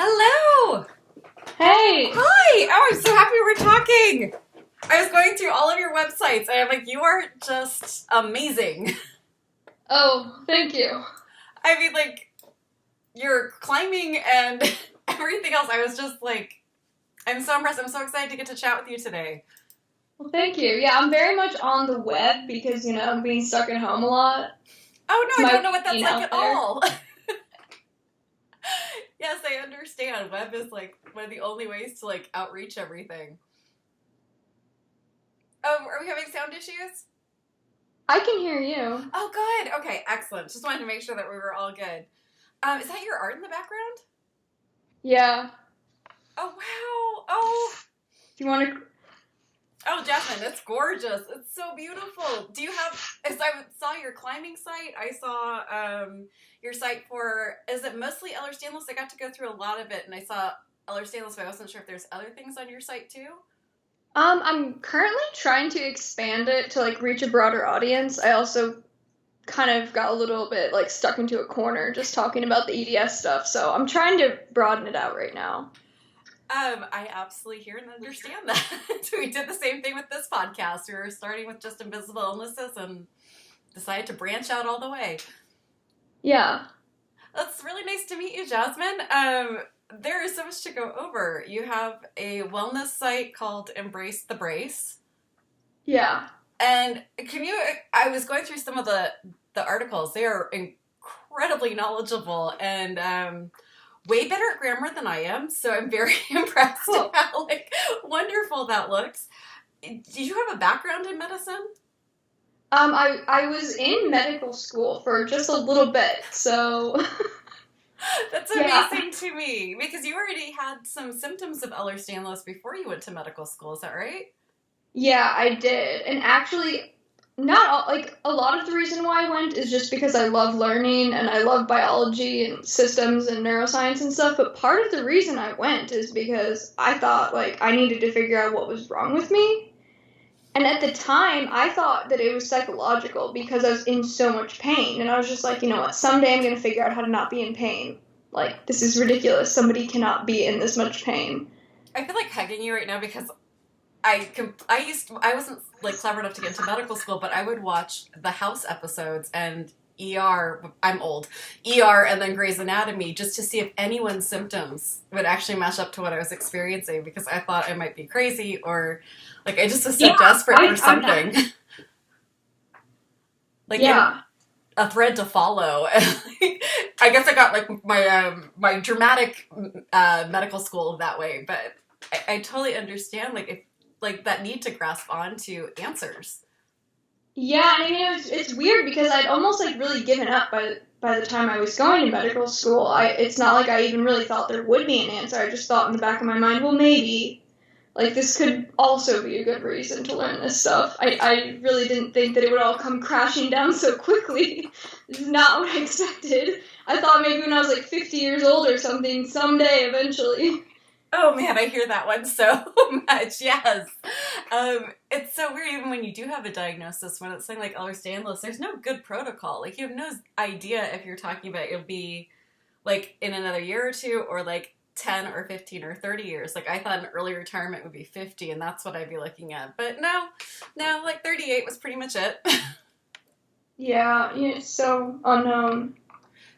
Hello! Hey! Hi! Oh, I'm so happy we're talking! I was going through all of your websites and I'm like, you are just amazing. Oh, thank you. I mean, like, your climbing and everything else, I was just like, I'm so impressed. I'm so excited to get to chat with you today. Well, thank you. Yeah, I'm very much on the web because, I'm being stuck at home a lot. Oh It's no, I my don't know what that's routine like out at there. all. Yes, I understand. Web is like one of the only ways to like outreach everything. Are we having sound issues? I can hear you. Oh, good. Okay, excellent. Just wanted to make sure that we were all good. Is that your art in the background? Yeah. Oh, wow. Oh, Do you want to... oh, Jasmine, it's gorgeous. It's so beautiful. Do you have, as I saw your climbing site, I saw your site for, is it mostly Ehlers Danlos? I got to go through a lot of it, and I saw Ehlers Danlos, but I wasn't sure if there's other things on your site, too. I'm currently trying to expand it to, reach a broader audience. I also kind of got a little bit, stuck into a corner just talking about the EDS stuff, so I'm trying to broaden it out right now. I absolutely hear and understand that. We did the same thing with this podcast. We were starting with just invisible illnesses and decided to branch out all the way. Yeah. That's really nice to meet you, Jasmine. There is so much to go over. You have a wellness site called Embrace the Brace. Yeah. And I was going through some of the articles. They are incredibly knowledgeable and way better at grammar than I am. So I'm very impressed at how wonderful that looks. Did you have a background in medicine? I was in medical school for just a little bit, so... That's Yeah. amazing to me, because you already had some symptoms of Ehlers Danlos before you went to medical school, is that right? Yeah, I did. And actually, not all, a lot of the reason why I went is just because I love learning and I love biology and systems and neuroscience and stuff, but part of the reason I went is because I thought, I needed to figure out what was wrong with me. And at the time, I thought that it was psychological because I was in so much pain. And I was just like, you know what, someday I'm going to figure out how to not be in pain. This is ridiculous. Somebody cannot be in this much pain. I feel like hugging you right now because I wasn't clever enough to get into medical school, but I would watch the House episodes and ER, I'm old, ER and then Grey's Anatomy just to see if anyone's symptoms would actually match up to what I was experiencing, because I thought I might be crazy or I just was so desperate for something. Yeah. A thread to follow. I guess I got my dramatic medical school that way, but I totally understand if that need to grasp onto answers. Yeah, and I mean it's weird because I'd almost really given up by the time I was going to medical school. It's not like I even really thought there would be an answer. I just thought in the back of my mind, well, maybe this could also be a good reason to learn this stuff. I really didn't think that it would all come crashing down so quickly. This is not what I expected. I thought maybe when I was 50 years old or something, someday eventually. Oh man, I hear that one so much, yes. It's so weird even when you do have a diagnosis, when it's something like Ehlers Danlos, there's no good protocol. You have no idea if you're talking about it'll be in another year or two or 10 or 15 or 30 years. I thought an early retirement would be 50 and that's what I'd be looking at. But no, 38 was pretty much it. Yeah, it's so unknown.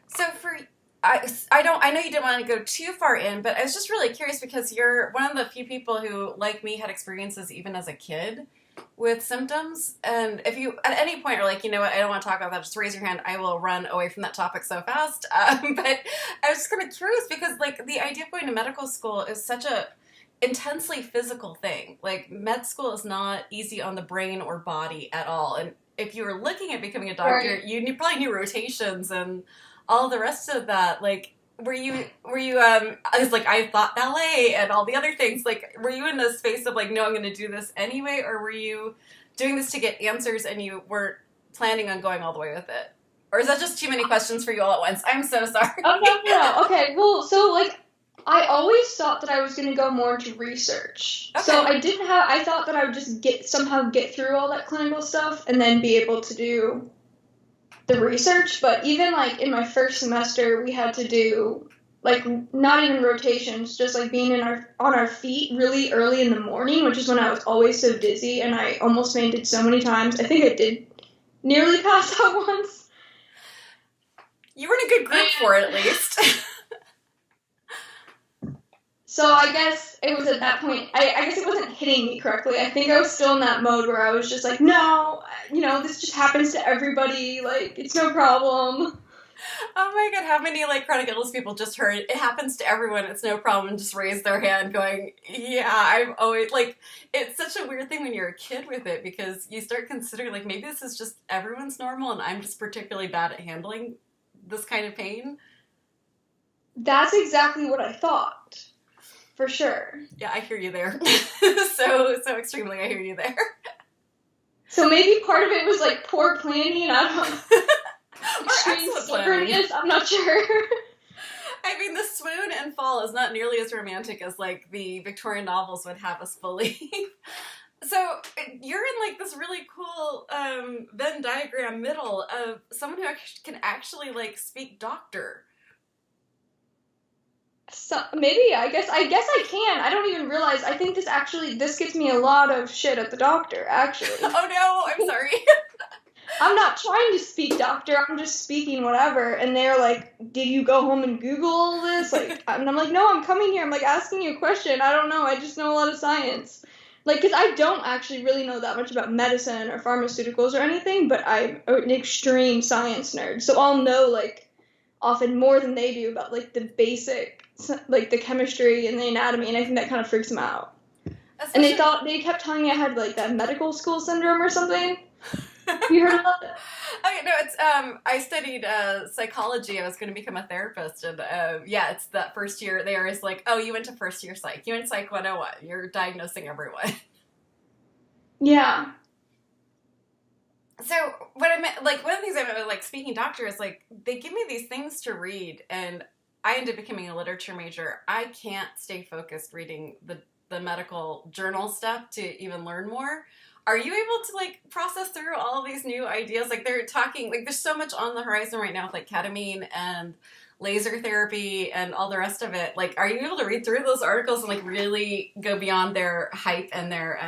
So I know you didn't want to go too far in, but I was just really curious because you're one of the few people who, like me, had experiences even as a kid with symptoms. And if you at any point are you know what, I don't want to talk about that, just raise your hand. I will run away from that topic so fast. But I was just kind of curious because the idea of going to medical school is such a intensely physical thing. Med school is not easy on the brain or body at all. And if you were looking at becoming a doctor, Right. you probably knew rotations and all the rest of that. Were you I was I thought ballet and all the other things. Were you in the space of no, I'm going to do this anyway, or were you doing this to get answers and you weren't planning on going all the way with it? Or is that just too many questions for you all at once? I'm so sorry. Oh, no. Okay, well, so, I always thought that I was going to go more into research. Okay. So I thought that I would just somehow get through all that clinical stuff and then be able to do the research. But even, in my first semester, we had to do like not even rotations, just like being on our feet really early in the morning, which is when I was always so dizzy and I almost fainted so many times. I think I did nearly pass out once. You were in a good group for it, at least. So I guess it was at that point, I guess it wasn't hitting me correctly. I think I was still in that mode where I was just like, no, this just happens to everybody. Like, it's no problem. Oh my god, how many like chronic illness people just heard it happens to everyone, it's no problem, and just raise their hand going, yeah, I'm always like, it's such a weird thing when you're a kid with it, because you start considering like maybe this is just everyone's normal and I'm just particularly bad at handling this kind of pain. That's exactly what I thought. For sure. Yeah, I hear you there. so extremely, I hear you there. So maybe part of it was like poor planning, I don't know. Extreme stubbornness, I'm not sure. I mean, the swoon and fall is not nearly as romantic as like the Victorian novels would have us believe. So you're in like this really cool Venn diagram middle of someone who can actually like speak doctor. So maybe I guess I can. I don't even realize. I think this gets me a lot of shit at the doctor. Actually. Oh no, I'm sorry. I'm not trying to speak doctor. I'm just speaking whatever. And they're like, "Did you go home and Google all this?" Like, and I'm like, "No, I'm coming here. I'm like asking you a question. I don't know. I just know a lot of science." Like, because I don't actually really know that much about medicine or pharmaceuticals or anything, but I'm an extreme science nerd, so I'll know like often more than they do about like the basic. Like the chemistry and the anatomy, and I think that kind of freaks them out. Especially, and they kept telling me I had like that medical school syndrome or something. You heard of that? Okay, no, it's I studied psychology. I was going to become a therapist, and yeah, it's that first year. They are like, oh, you went to first year psych. You went psych 101. You're diagnosing everyone. Yeah. So what I meant, like one of the things I meant with like speaking doctor is like they give me these things to read, and I ended up becoming a literature major. I can't stay focused reading the medical journal stuff to even learn more. Are you able to like process through all of these new ideas? Like they're talking, like there's so much on the horizon right now with like ketamine and laser therapy and all the rest of it. Like, are you able to read through those articles and like really go beyond their hype and their,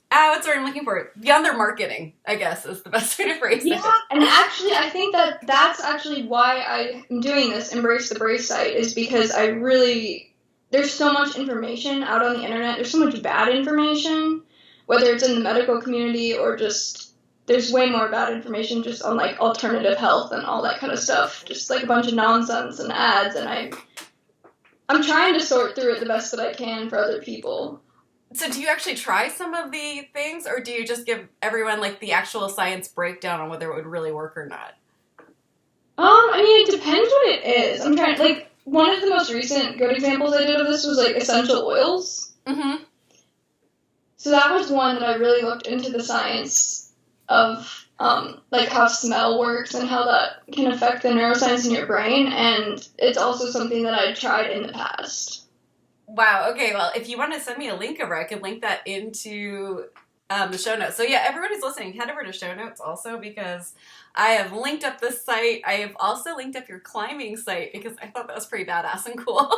what's the word I'm looking for? Beyond their marketing, I guess, is the best way to phrase it. Yeah, and actually, I think that's actually why I'm doing this Embrace the Brace site, is because there's so much information out on the internet. There's so much bad information, whether it's in the medical community or just, there's way more bad information just on, like, alternative health and all that kind of stuff. Just, like, a bunch of nonsense and ads, and I'm trying to sort through it the best that I can for other people. So do you actually try some of the things, or do you just give everyone like the actual science breakdown on whether it would really work or not? I mean, it depends what it is. I'm trying, like, one of the most recent good examples I did of this was like essential oils. Mm-hmm. So that was one that I really looked into the science of, like how smell works and how that can affect the neuroscience in your brain, and it's also something that I tried in the past. Wow, okay, well, if you want to send me a link over, I could link that into the show notes. So yeah, everyone who's listening, head over to show notes also, because I have linked up this site. I have also linked up your climbing site, because I thought that was pretty badass and cool.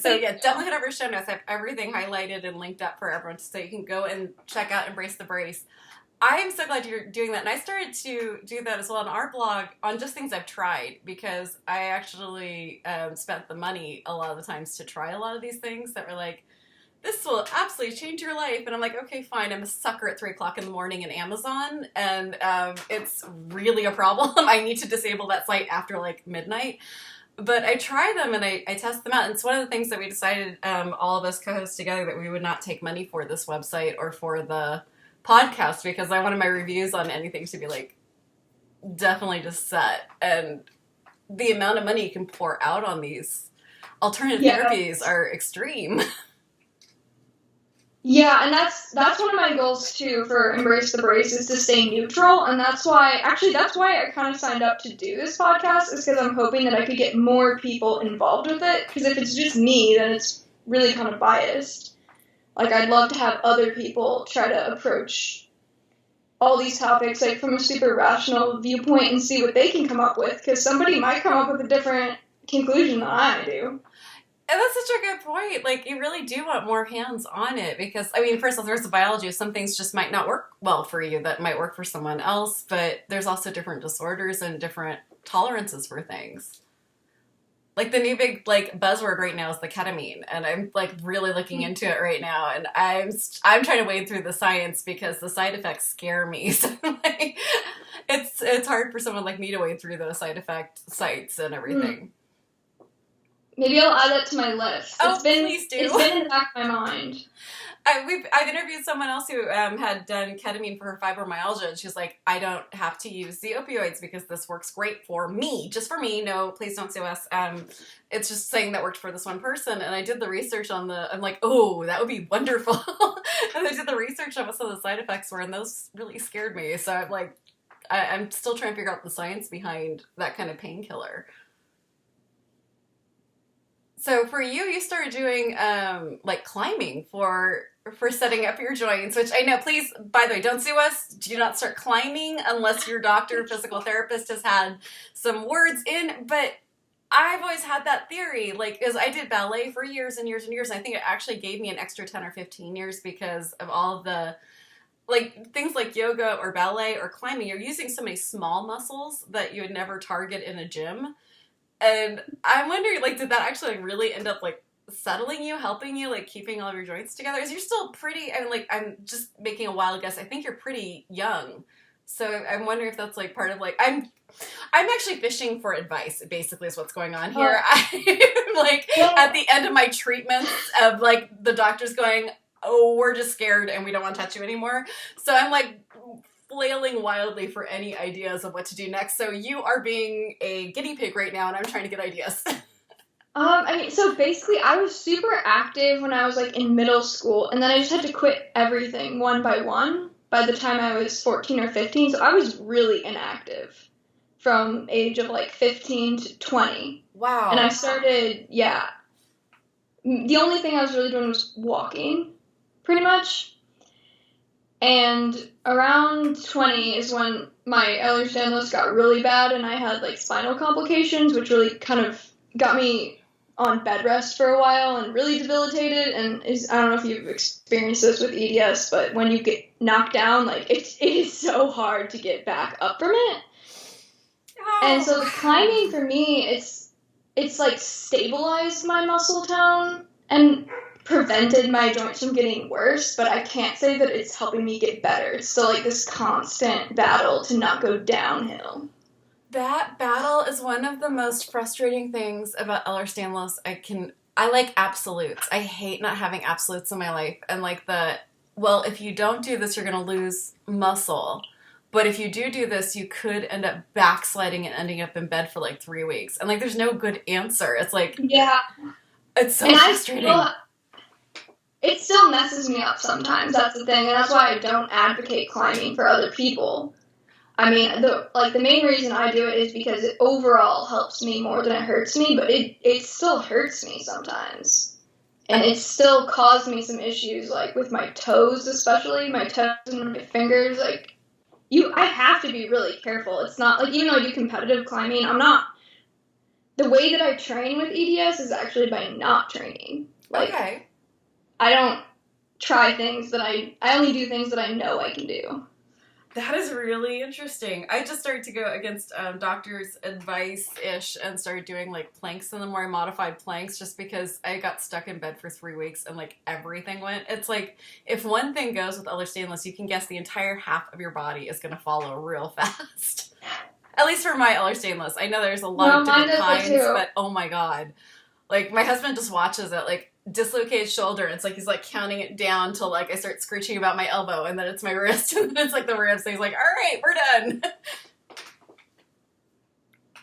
So yeah, definitely head over to show notes. I have everything highlighted and linked up for everyone, so you can go and check out Embrace the Brace. I am so glad you're doing that, and I started to do that as well on our blog on just things I've tried, because I actually spent the money a lot of the times to try a lot of these things that were like, this will absolutely change your life, and I'm like, okay, fine, I'm a sucker at 3 o'clock in the morning in Amazon, and it's really a problem. I need to disable that site after like midnight. But I try them and I test them out, and it's one of the things that we decided, all of us co-hosts together, that we would not take money for this website or for the podcast, because I wanted my reviews on anything to be like definitely just set, and the amount of money you can pour out on these alternative therapies are extreme. Yeah, and that's one of my goals too for Embrace the Brace, is to stay neutral, and that's why I kind of signed up to do this podcast, is because I'm hoping that I could get more people involved with it, because if it's just me, then it's really kind of biased. Like, I'd love to have other people try to approach all these topics, like, from a super rational viewpoint and see what they can come up with, because somebody might come up with a different conclusion than I do. And that's such a good point. Like, you really do want more hands on it because, I mean, first of all, there's the biology. Some things just might not work well for you that might work for someone else, but there's also different disorders and different tolerances for things. Like, the new big, like, buzzword right now is the ketamine, and I'm, like, really looking into it right now, and I'm trying to wade through the science because the side effects scare me. So, like, it's hard for someone like me to wade through those side effect sites and everything. Maybe I'll add that to my list. Please do. It's been in the back of my mind. I've interviewed someone else who had done ketamine for her fibromyalgia, and she's like, I don't have to use the opioids because this works great for me. Just for me. No, please don't sue us. It's just saying that worked for this one person. And I did the research on I'm like, oh, that would be wonderful. And I did the research on what some of the side effects were, and those really scared me. So I'm like, I'm still trying to figure out the science behind that kind of painkiller. So for you started doing like climbing for setting up your joints, which I know, please, by the way, don't sue us. Do not start climbing unless your doctor or physical therapist has had some words in. But I've always had that theory, like, because I did ballet for years and years and years. And I think it actually gave me an extra 10 or 15 years because of all of the, like, things like yoga or ballet or climbing. You're using so many small muscles that you would never target in a gym. And I'm wondering, like, did that actually really end up, like, settling you, helping you, like, keeping all of your joints together? Because you're still pretty, I mean, like, I'm just making a wild guess. I think you're pretty young. So I'm wondering if that's, like, part of, like, I'm actually fishing for advice, basically, is what's going on here. I'm, like, at the end of my treatments of, like, the doctor's going, oh, we're just scared and we don't want to touch you anymore. So I'm, like, flailing wildly for any ideas of what to do next. So you are being a guinea pig right now, and I'm trying to get ideas. I mean, so basically, I was super active when I was, like, in middle school, and then I just had to quit everything one by one by the time I was 14 or 15, so I was really inactive from age of, like, 15 to 20. Wow. And I started, the only thing I was really doing was walking, pretty much. And around 20 is when my Ehlers Danlos got really bad, and I had, like, spinal complications, which really kind of got me on bed rest for a while and really debilitated. And I don't know if you've experienced this with EDS, but when you get knocked down, like, it is so hard to get back up from it. Oh. And so the climbing for me, it's like stabilized my muscle tone and prevented my joints from getting worse, but I can't say that it's helping me get better. It's still, like, this constant battle to not go downhill. That battle is one of the most frustrating things about Ehlers Danlos. I like absolutes. I hate not having absolutes in my life. And, like, if you don't do this, you're going to lose muscle. But if you do this, you could end up backsliding and ending up in bed for, like, 3 weeks. And, like, there's no good answer. It's like, yeah, it's so frustrating. It still messes me up sometimes. That's the thing. And that's why I don't advocate climbing for other people. I mean, the main reason I do it is because it overall helps me more than it hurts me, but it still hurts me sometimes. And it still caused me some issues, like, with my toes, especially, my toes and my fingers. Like, I have to be really careful. It's not, like, even though I do competitive climbing, the way that I train with EDS is actually by not training. Like, okay. I don't try things I only do things that I know I can do. That is really interesting. I just started to go against doctors' advice-ish and started doing, like, planks and the more modified planks just because I got stuck in bed for 3 weeks and, like, everything went. It's like, if one thing goes with Ehlers Danlos, you can guess the entire half of your body is going to follow real fast. At least for my Ehlers Danlos. I know there's a lot of different kinds, but oh my god. Like, my husband just watches it, like, dislocated shoulder. It's like he's, like, counting it down till, like, I start screeching about my elbow, and then it's my wrist, and then it's, like, the ribs. So he's like, all right, we're done.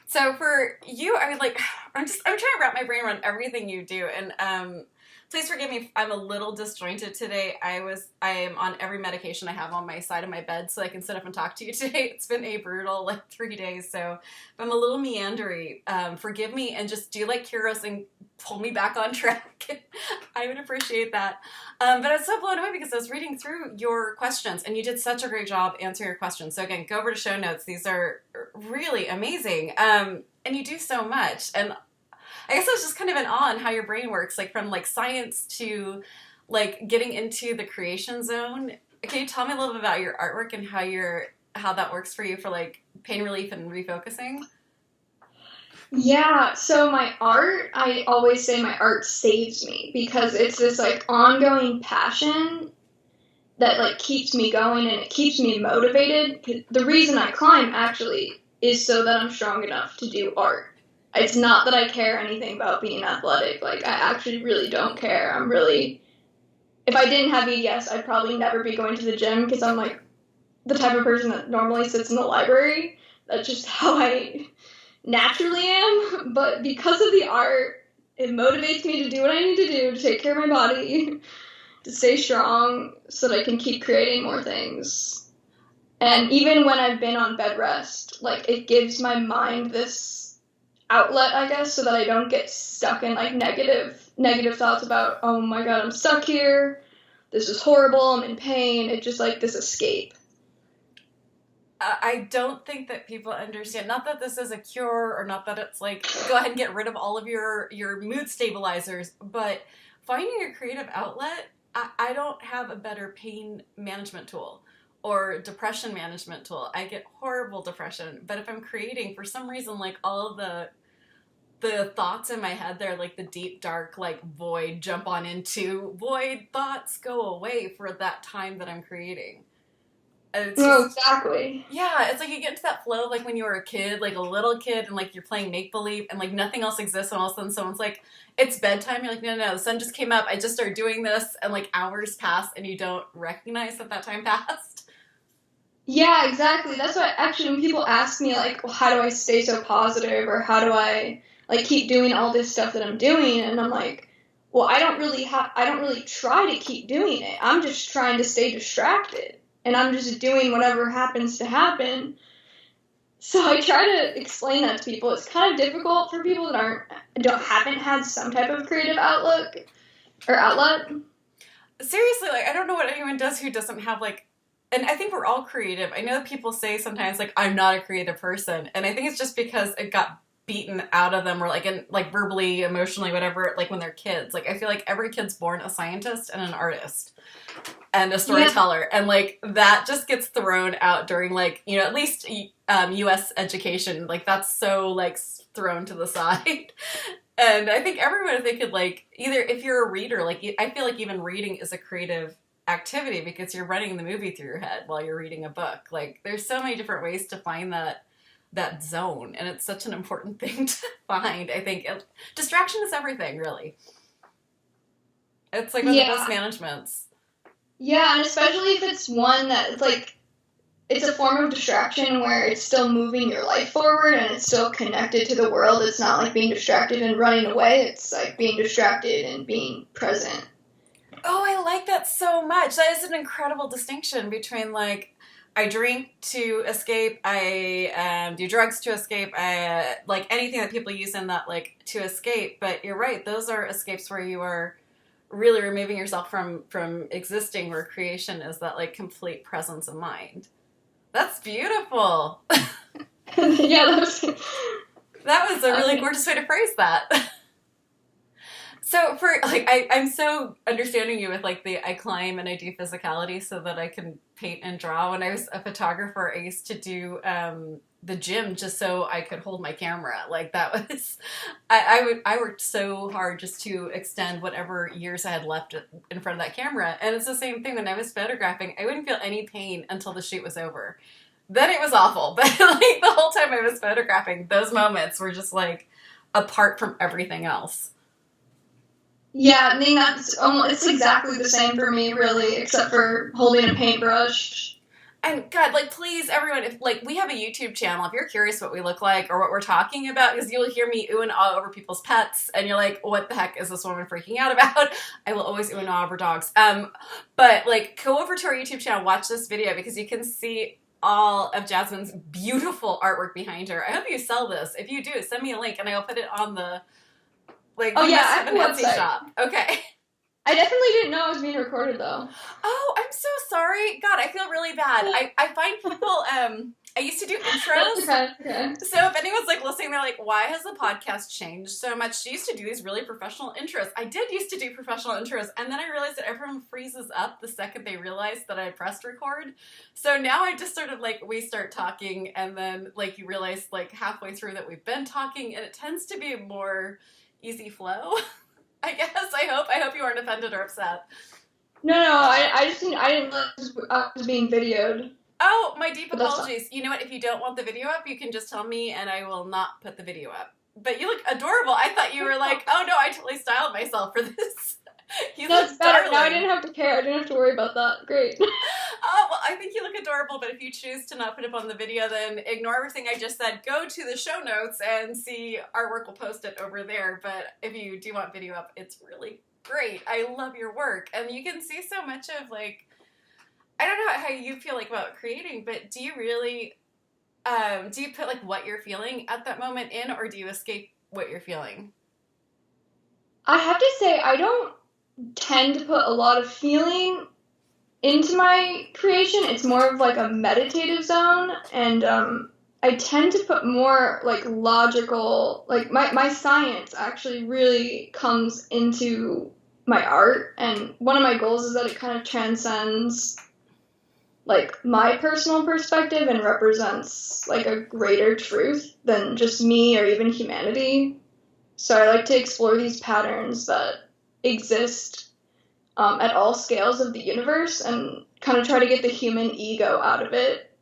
So for you, I mean, like, I'm trying to wrap my brain around everything you do, and please forgive me if I'm a little disjointed today. I am on every medication I have on my side of my bed so I can sit up and talk to you today. It's been a brutal, like, 3 days, so if I'm a little meandery, forgive me and just do, like, Kairos and pull me back on track. I would appreciate that. But I was so blown away because I was reading through your questions, and you did such a great job answering your questions. So again, go over to show notes. These are really amazing. And you do so much. And I guess I was just kind of in awe on how your brain works, like from like science to like getting into the creation zone. Can you tell me a little bit about your artwork and how that works for you for like pain relief and refocusing? Yeah, so my art, I always say my art saves me because it's this like ongoing passion that like keeps me going and it keeps me motivated. 'Cause the reason I climb actually is so that I'm strong enough to do art. It's not that I care anything about being athletic. Like I actually really don't care. I'm really if I didn't have EDS, I'd probably never be going to the gym because I'm like the type of person that normally sits in the library. That's just how I naturally am. But because of the art, it motivates me to do what I need to do to take care of my body, to stay strong so that I can keep creating more things. And even when I've been on bed rest, like it gives my mind this outlet, I guess, so that I don't get stuck in like negative thoughts about, oh my god, I'm stuck here. This is horrible. I'm in pain. It's just like this escape. I don't think that people understand. Not that this is a cure, or not that it's like go ahead and get rid of all of your mood stabilizers, but finding a creative outlet. I don't have a better pain management tool or depression management tool. I get horrible depression, but if I'm creating, for some reason, like all of the thoughts in my head, they're like the deep dark like void. Jump on into void thoughts, go away for that time that I'm creating. And it's No, just, exactly. yeah, it's like you get into that flow like when you were a kid, like a little kid, and like you're playing make believe, and like nothing else exists, and all of a sudden someone's like, "It's bedtime." You're like, "No, no, no, the sun just came up. I just started doing this," and like hours pass, and you don't recognize that time passed. Yeah, exactly. That's why actually when people ask me like, well, how do I stay so positive or how do I like keep doing all this stuff that I'm doing and I'm like, well, I don't really try to keep doing it. I'm just trying to stay distracted and I'm just doing whatever happens to happen. So I try to explain that to people. It's kind of difficult for people that haven't had some type of creative outlook or outlet. Seriously, like I don't know what anyone does who doesn't have like, and I think we're all creative. I know people say sometimes like I'm not a creative person, and I think it's just because it got beaten out of them, or like in like verbally, emotionally, whatever. Like when they're kids, like I feel like every kid's born a scientist and an artist and a storyteller, and like that just gets thrown out during like at least U.S. education. Like that's so like thrown to the side. And I think everyone, if they could, like, either if you're a reader, like, I feel like even reading is a creative activity because you're running the movie through your head while you're reading a book. Like, there's so many different ways to find that zone, and it's such an important thing to find. I think distraction is everything, really. It's like one of the best managements. Yeah, and especially if it's one that it's like it's a form of distraction where it's still moving your life forward and it's still connected to the world. It's not like being distracted and running away. It's like being distracted and being present. Oh, I like that so much. That is an incredible distinction between like I drink to escape, I do drugs to escape, I like anything that people use in that like to escape. But you're right; those are escapes where you are really removing yourself from existing. Where creation is that like complete presence of mind. That's beautiful. Yeah, that was a really gorgeous way to phrase that. So for like, I'm so understanding you with like I climb and I do physicality so that I can paint and draw. When I was a photographer, I used to do the gym just so I could hold my camera. Like that was, I worked so hard just to extend whatever years I had left in front of that camera. And it's the same thing when I was photographing. I wouldn't feel any pain until the shoot was over. Then it was awful. But like the whole time I was photographing, those moments were just like apart from everything else. Yeah, I mean it's exactly the same for me, really, except for holding a paintbrush. And God, like, please, everyone, if like we have a YouTube channel, if you're curious what we look like or what we're talking about, because you'll hear me ooh and ah over people's pets, and you're like, what the heck is this woman freaking out about? I will always ooh and ah over dogs. But like, go over to our YouTube channel, watch this video because you can see all of Jasmine's beautiful artwork behind her. I hope you sell this. If you do, send me a link, and I'll put it on the. Like, oh yeah, I have an Etsy shop. Okay. I definitely didn't know I was being recorded though. Oh, I'm so sorry. God, I feel really bad. I find people I used to do intros. Okay. So if anyone's like listening, they're like, why has the podcast changed so much? She used to do these really professional intros. I did used to do professional intros, and then I realized that everyone freezes up the second they realize that I pressed record. So now I just sort of like, we start talking, and then like you realize like halfway through that we've been talking, and it tends to be a more easy flow. I guess. I hope you aren't offended or upset. No, I didn't realize I was being videoed. Oh, my deep apologies. You know what? If you don't want the video up, you can just tell me and I will not put the video up. But you look adorable. I thought you were like, oh no, I totally styled myself for this. You That's look better. darling. Now I didn't have to care. I didn't have to worry about that. Great. Oh, well, I think you look adorable, but if you choose to not put it up on the video, then ignore everything I just said. Go to the show notes and see artwork. We'll post it over there. But if you do want video up, it's really great. I love your work. And you can see so much of like, I don't know how you feel like about creating, but do you really, do you put like what you're feeling at that moment in, or do you escape what you're feeling? I have to say, I don't tend to put a lot of feeling into my creation. It's more of like a meditative zone, and I tend to put more like logical, like my science actually really comes into my art, and one of my goals is that it kind of transcends like my personal perspective and represents like a greater truth than just me or even humanity. So I like to explore these patterns that exist at all scales of the universe and kind of try to get the human ego out of it.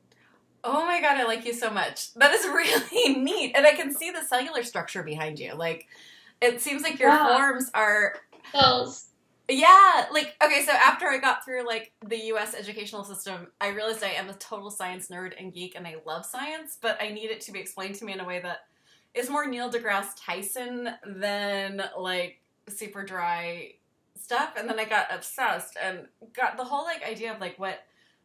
Oh my god, I like you so much. That is really neat. And I can see the cellular structure behind you. Like, it seems like your forms are... Cells. Yeah, like, okay, so after I got through, like, the U.S. educational system, I realized I am a total science nerd and geek, and I love science, but I need it to be explained to me in a way that is more Neil deGrasse Tyson than, like, super dry stuff. And then I got obsessed and got the whole, like, idea of, like, what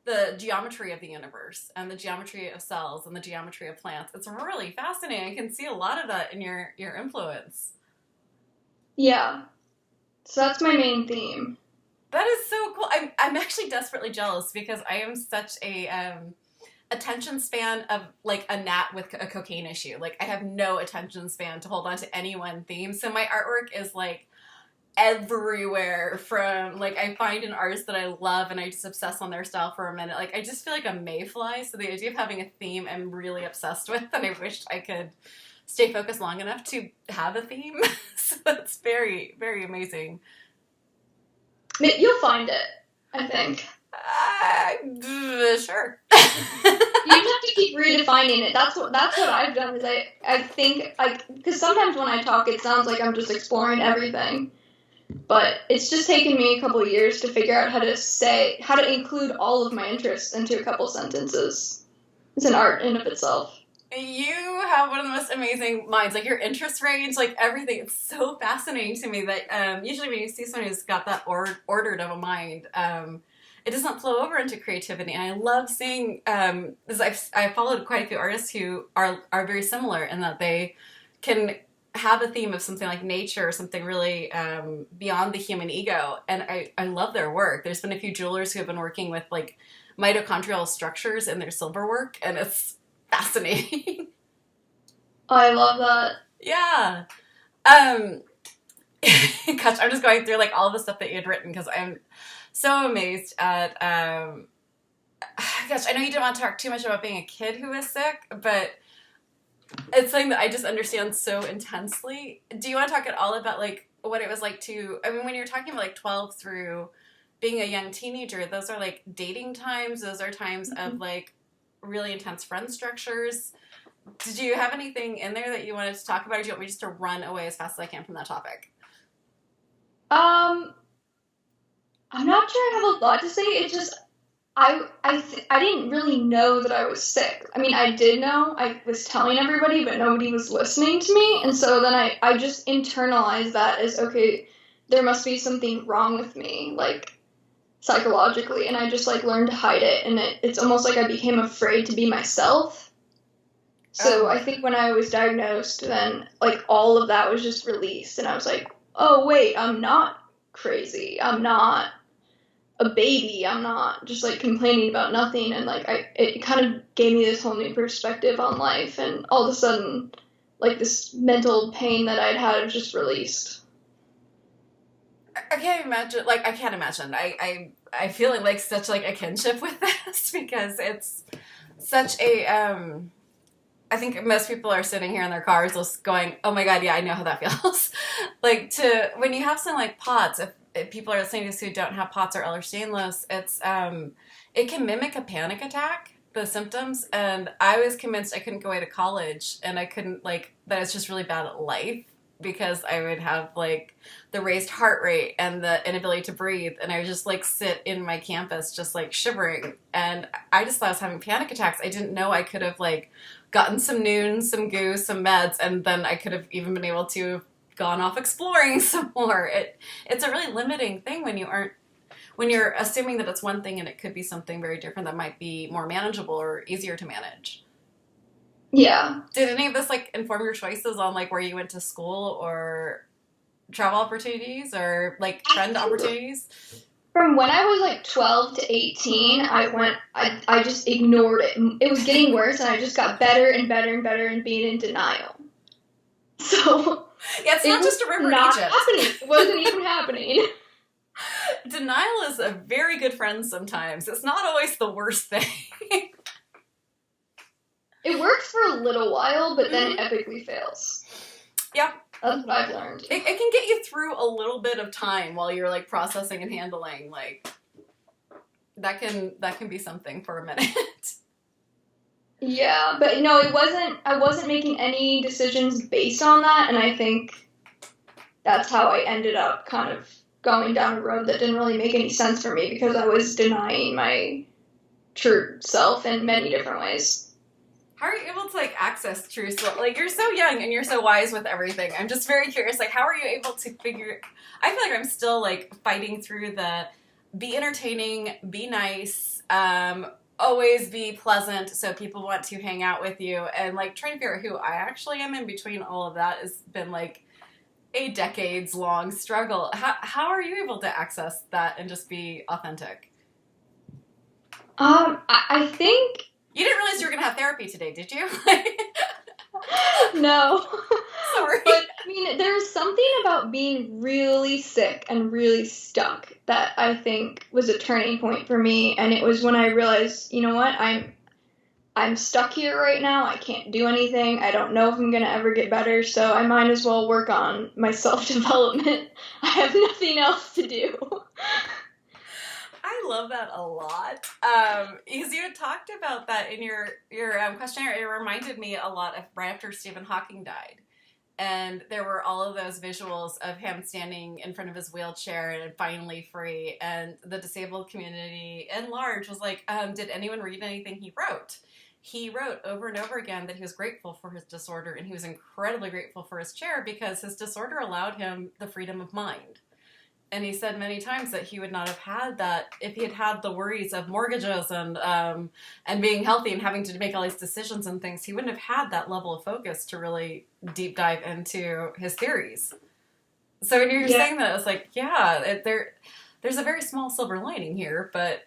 the geometry of the universe and the geometry of cells and the geometry of plants. It's really fascinating. I can see a lot of that in your influence. Yeah. So that's my main theme. That is so cool. I'm actually desperately jealous because I am such a attention span of like a gnat with a cocaine issue. Like I have no attention span to hold on to any one theme. So my artwork is like everywhere from like I find an artist that I love and I just obsess on their style for a minute. Like I just feel like a mayfly. So the idea of having a theme I'm really obsessed with, and I wished I could stay focused long enough to have a theme. So it's very, very amazing. You'll find it, I think. Sure. You just have to keep redefining it. That's what I've done. Is I think because sometimes when I talk, it sounds like I'm just exploring everything, but it's just taken me a couple of years to figure out how to include all of my interests into a couple sentences. It's an art in of itself. You have one of the most amazing minds, like your interest range, like everything. It's so fascinating to me that usually when you see someone who's got that ordered of a mind, it doesn't flow over into creativity. And I love seeing, because I've followed quite a few artists who are very similar in that they can have a theme of something like nature or something really beyond the human ego. And I love their work. There's been a few jewelers who have been working with like mitochondrial structures in their silver work, and it's fascinating. I love that. Yeah. Gosh, I'm just going through like all the stuff that you had written because I'm so amazed at gosh, I know you didn't want to talk too much about being a kid who was sick, but it's something that I just understand so intensely. Do you want to talk at all about like what it was like to, I mean, when you're talking about like 12 through being a young teenager, those are like dating times, those are times of like really intense friend structures. Did you have anything in there that you wanted to talk about, or do you want me just to run away as fast as I can from that topic? I'm not sure I have a lot to say. It's just I didn't really know that I was sick. I mean, I did know. I was telling everybody, but nobody was listening to me. And so then I just internalized that as, okay, there must be something wrong with me, like psychologically. And I just like learned to hide it. And it's almost like I became afraid to be myself. So I think when I was diagnosed, then like all of that was just released. And I was like, oh, wait, I'm not crazy. I'm not a baby. I'm not just like complaining about nothing, and like it kind of gave me this whole new perspective on life, and all of a sudden, like this mental pain that I'd had was just released. I can't imagine. Like, I can't imagine. I feel like such like a kinship with this because it's such a. I think most people are sitting here in their cars just going, "Oh my god, yeah, I know how that feels." Like to when you have something like POTS. If people are listening to this who don't have POTS or Ehlers Danlos, it's it can mimic a panic attack. The symptoms, and I was convinced I couldn't go away to college, and I couldn't like that it's just really bad at life because I would have like the raised heart rate and the inability to breathe, and I would just like sit in my campus just like shivering, and I just thought I was having panic attacks. I didn't know I could have like gotten some Noon, some Goo, some meds, and then I could have even been able to have gone off exploring some more. It's a really limiting thing when you're assuming that it's one thing and it could be something very different that might be more manageable or easier to manage. Yeah. Did any of this like inform your choices on like where you went to school or travel opportunities or like friend opportunities? From when I was like 12 to 18, I just ignored it. It was getting worse, and I just got better and better and better and being in denial. So Yeah, it's not just a river in not Egypt. happening. It wasn't even happening. Denial is a very good friend sometimes. It's not always the worst thing. It works for a little while, but then it epically fails. Yeah. That's what I've learned. It can get you through a little bit of time while you're like processing and handling. Like that can be something for a minute. Yeah, but no, I wasn't making any decisions based on that, and I think that's how I ended up kind of going down a road that didn't really make any sense for me because I was denying my true self in many different ways. How are you able to like access true self? Like you're so young and you're so wise with everything. I'm just very curious. Like how are you able to figure? I feel like I'm still like fighting through the be entertaining, be nice, always be pleasant, so people want to hang out with you, and like trying to figure out who I actually am in between all of that has been like a decades long struggle. How are you able to access that and just be authentic? I think You didn't realize you were going to have therapy today, did you? no. Sorry. But I mean, there's something about being really sick and really stuck that I think was a turning point for me, and it was when I realized, you know what, I'm stuck here right now. I can't do anything. I don't know if I'm gonna ever get better, so I might as well work on my self-development. I have nothing else to do. I love that a lot. Because you had talked about that in your questionnaire. It reminded me a lot of right after Stephen Hawking died. And there were all of those visuals of him standing in front of his wheelchair and finally free. And the disabled community at large was like, did anyone read anything he wrote? He wrote over and over again that he was grateful for his disorder, and he was incredibly grateful for his chair because his disorder allowed him the freedom of mind. And he said many times that he would not have had that if he had had the worries of mortgages and being healthy and having to make all these decisions and things. He wouldn't have had that level of focus to really deep dive into his theories. So when you're saying that, it's like, yeah, there's a very small silver lining here, but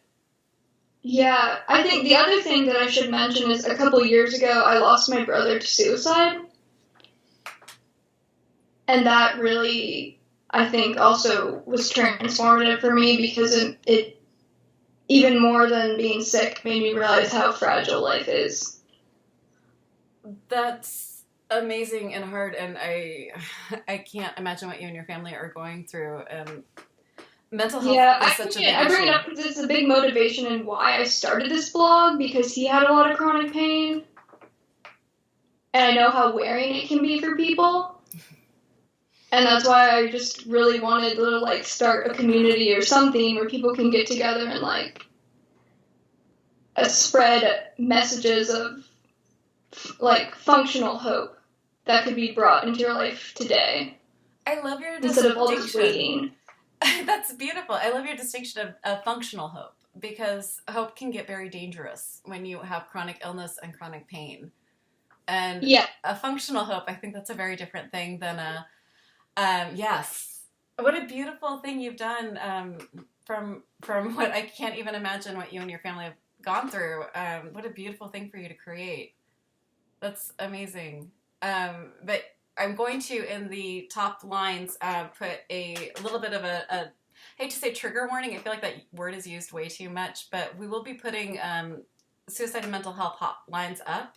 yeah, I think the other thing that I should mention is a couple years ago, I lost my brother to suicide. And that really, I think, also was transformative for me because it even more than being sick, made me realize how fragile life is. That's amazing and hard, and I can't imagine what you and your family are going through. Mental health is such a big issue. I bring it up because it's a big motivation in why I started this blog, because he had a lot of chronic pain. And I know how wearing it can be for people. And that's why I just really wanted to, like, start a community or something where people can get together and, like, spread messages of, like, functional hope that could be brought into your life today. I love your instead of all just waiting. That's beautiful. I love your distinction of functional hope, because hope can get very dangerous when you have chronic illness and chronic pain. And a functional hope, I think that's a very different thing than a, yes. What a beautiful thing you've done from what I can't even imagine what you and your family have gone through. What a beautiful thing for you to create. That's amazing. But I'm going to, in the top lines, put a little bit of a I hate to say trigger warning. I feel like that word is used way too much, but we will be putting suicide and mental health hotlines up.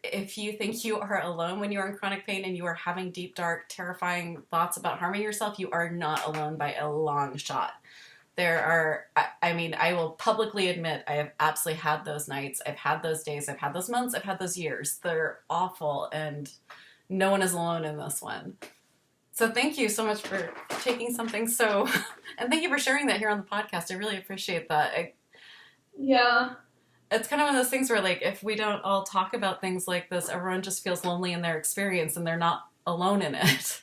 If you think you are alone when you are in chronic pain and you are having deep, dark, terrifying thoughts about harming yourself, you are not alone by a long shot. There are, I mean, I will publicly admit I have absolutely had those nights. I've had those days. I've had those months. I've had those years. They're awful, and no one is alone in this one. So thank you so much for taking something so, and thank you for sharing that here on the podcast. I really appreciate that. Yeah. It's kind of one of those things where, like, if we don't all talk about things like this, everyone just feels lonely in their experience, and they're not alone in it.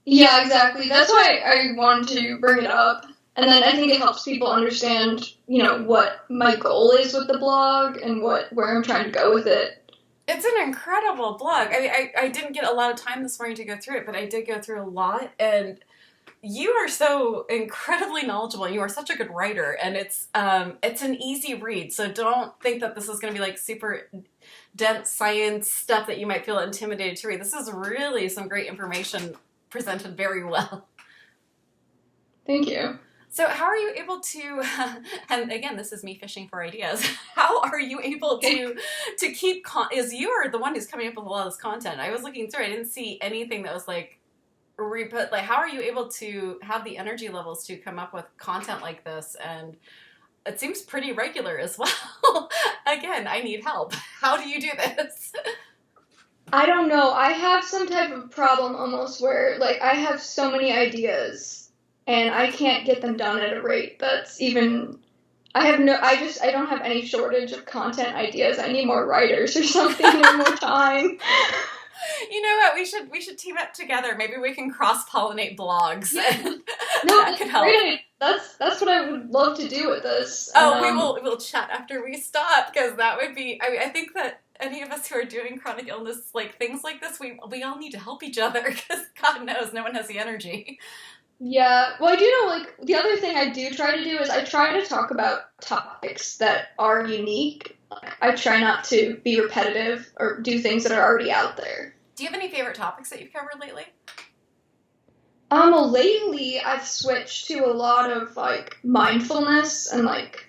Yeah, exactly. That's why I wanted to bring it up. And then I think it helps people understand, you know, what my goal is with the blog and where I'm trying to go with it. It's an incredible blog. I didn't get a lot of time this morning to go through it, but I did go through a lot. And you are so incredibly knowledgeable. You are such a good writer, and it's an easy read. So don't think that this is going to be like super dense science stuff that you might feel intimidated to read. This is really some great information presented very well. Thank you. So how are you able to, and again, this is me fishing for ideas, how are you able to keep, is you are the one who's coming up with a lot of this content. I was looking through, I didn't see anything that was like, how are you able to have the energy levels to come up with content like this? And it seems pretty regular as well. Again, I need help. How do you do this? I don't know. I have some type of problem almost where, like, I have so many ideas and I can't get them done at a rate that's even, I don't have any shortage of content ideas. I need more writers or something or more time. You know what? We should team up together. Maybe we can cross-pollinate blogs. Yeah. No, that could help. Great. That's what I would love to do with this. We'll chat after we stop, because that would be. I think that any of us who are doing chronic illness, like things like this, we all need to help each other, because God knows no one has the energy. Yeah, well, I do know, like, the other thing I do try to do is I try to talk about topics that are unique. I try not to be repetitive or do things that are already out there. Do you have any favorite topics that you've covered lately? Lately I've switched to a lot of, like, mindfulness and, like,